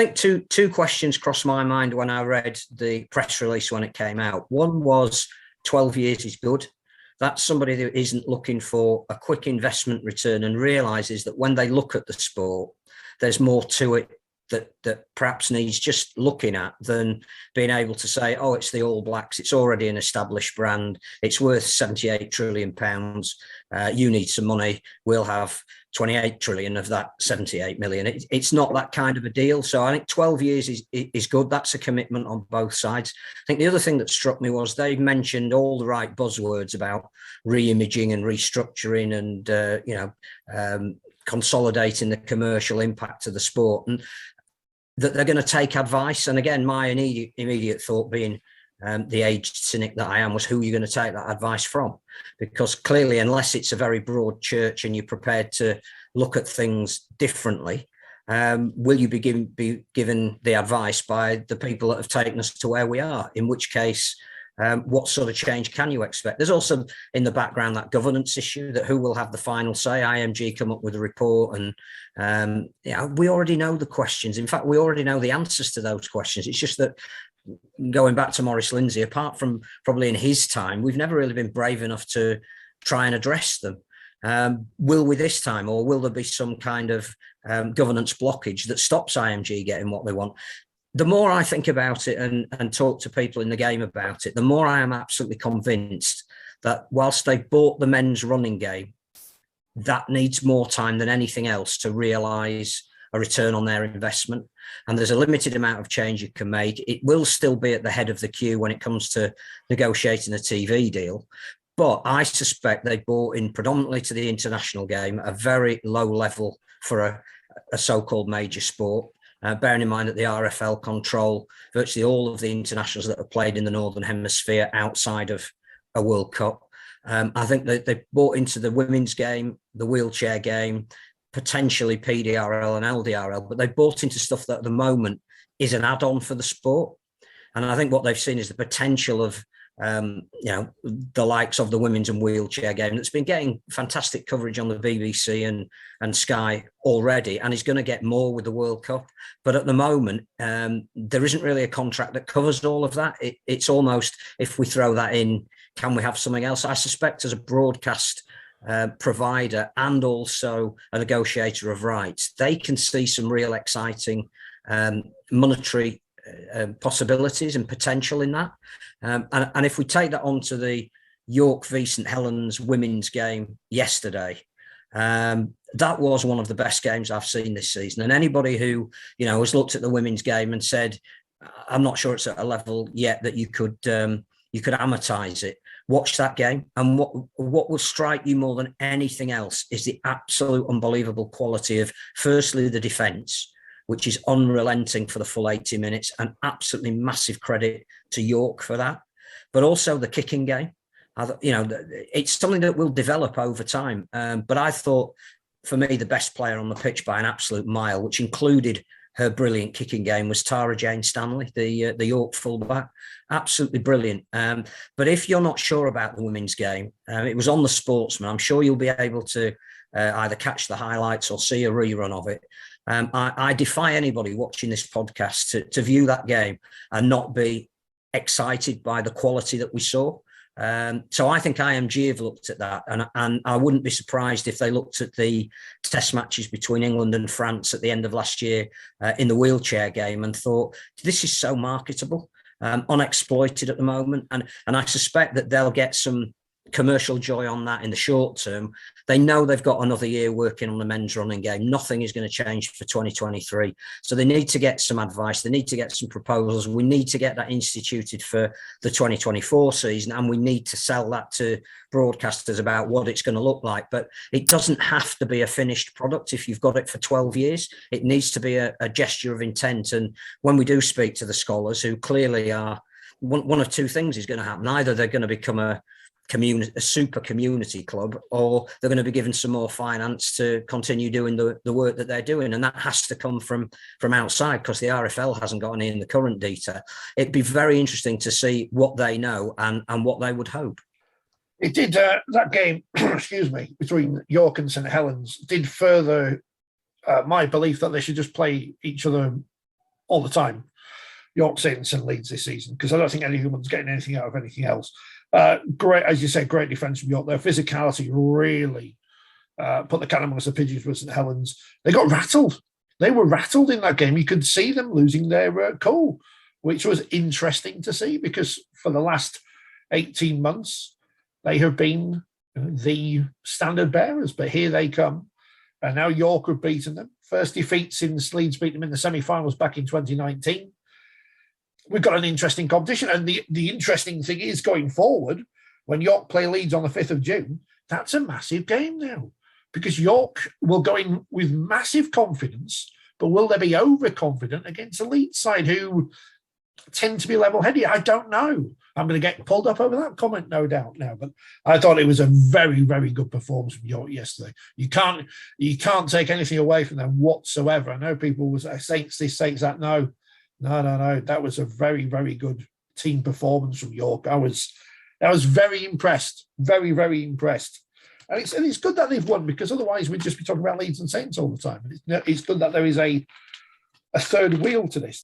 think two questions crossed my mind when I read the press release when it came out. One was 12 years is good. That's somebody who isn't looking for a quick investment return and realises that when they look at the sport, there's more to it that perhaps needs just looking at than being able to say, oh, it's the All Blacks, it's already an established brand, it's worth £78 trillion, you need some money, we'll have 28 trillion of that 78 million. It's not that kind of a deal. So I think 12 years is good. That's a commitment on both sides. I think the other thing that struck me was they mentioned all the right buzzwords about re-imaging and restructuring and consolidating the commercial impact of the sport, and that they're going to take advice. And again, my immediate thought being the aged cynic that I am was, who are you going to take that advice from? Because clearly, unless it's a very broad church and you're prepared to look at things differently, will you be given the advice by the people that have taken us to where we are? In which case, what sort of change can you expect? There's also in the background that governance issue, that who will have the final say. IMG come up with a report, and we already know the questions. In fact, we already know the answers to those questions. It's just that, going back to Maurice Lindsay, apart from probably in his time, we've never really been brave enough to try and address them. Will we this time, or will there be some kind of governance blockage that stops IMG getting what they want? The more I think about it and talk to people in the game about it, the more I am absolutely convinced that whilst they bought the men's running game, that needs more time than anything else to realise a return on their investment. And there's a limited amount of change you can make. It will still be at the head of the queue when it comes to negotiating a TV deal. But I suspect they bought in predominantly to the international game, a very low level for a so-called major sport. Bearing in mind that the RFL control virtually all of the internationals that have played in the Northern Hemisphere outside of a World Cup. I think that they bought into the women's game, the wheelchair game, potentially PDRL and LDRL, but they bought into stuff that at the moment is an add-on for the sport. And I think what they've seen is the potential of the likes of the women's and wheelchair game that's been getting fantastic coverage on the BBC and Sky already, and is going to get more with the World Cup. But at the moment, there isn't really a contract that covers all of that. It's almost, if we throw that in, can we have something else? I suspect as a broadcast provider and also a negotiator of rights, they can see some real exciting monetary possibilities and potential in that. And if we take that on to the York v St Helens women's game yesterday, that was one of the best games I've seen this season. And anybody who, has looked at the women's game and said, I'm not sure it's at a level yet that you could amortize it, watch that game. And what will strike you more than anything else is the absolute unbelievable quality of, firstly, the defence, which is unrelenting for the full 80 minutes, and absolutely massive credit to York for that. But also the kicking game. It's something that will develop over time. But I thought, for me, the best player on the pitch by an absolute mile, which included her brilliant kicking game, was Tara Jane Stanley, the York fullback. Absolutely brilliant. But if you're not sure about the women's game, it was on the Sportsman. I'm sure you'll be able to either catch the highlights or see a rerun of it. I defy anybody watching this podcast to view that game and not be excited by the quality that we saw. So I think IMG have looked at that, and I wouldn't be surprised if they looked at the test matches between England and France at the end of last year in the wheelchair game and thought, this is so marketable, unexploited at the moment. And I suspect that they'll get some commercial joy on that in the short term. They know they've got another year working on the men's running game. Nothing is going to change for 2023. So they need to get some advice. They need to get some proposals. We need to get that instituted for the 2024 season. And we need to sell that to broadcasters about what it's going to look like. But it doesn't have to be a finished product if you've got it for 12 years. It needs to be a gesture of intent. And when we do speak to the scholars, who clearly are, one of two things is going to happen. Either they're going to become a super community club, or they're going to be given some more finance to continue doing the work that they're doing. And that has to come from outside, because the RFL hasn't got any in the current data. It'd be very interesting to see what they know and what they would hope. It did, that game, excuse me, between York and St Helens did further my belief that they should just play each other all the time York Saints and Leeds this season, because I don't think anyone's getting anything out of anything else. Great, as you said, great defence from York. Their physicality really put the cat amongst the pigeons with St Helens. They got rattled. They were rattled in that game. You could see them losing their cool, which was interesting to see, because for the last 18 months, they have been the standard bearers. But here they come. And now York have beaten them. First defeat since Leeds beat them in the semi-finals back in 2019. We've got an interesting competition. And the interesting thing is, going forward, when York play Leeds on the 5th of June, that's a massive game now, because York will go in with massive confidence, but will they be overconfident against a Leeds side who tend to be level-headed? I don't know. I'm going to get pulled up over that comment, no doubt now. But I thought it was a very, very good performance from York yesterday. You can't take anything away from them whatsoever. I know people was Saints this, Saints that. No. That was a very, very good team performance from York. I was very impressed. Very, very impressed. And it's good that they've won, because otherwise we'd just be talking about Leeds and Saints all the time. And it's good that there is a third wheel to this.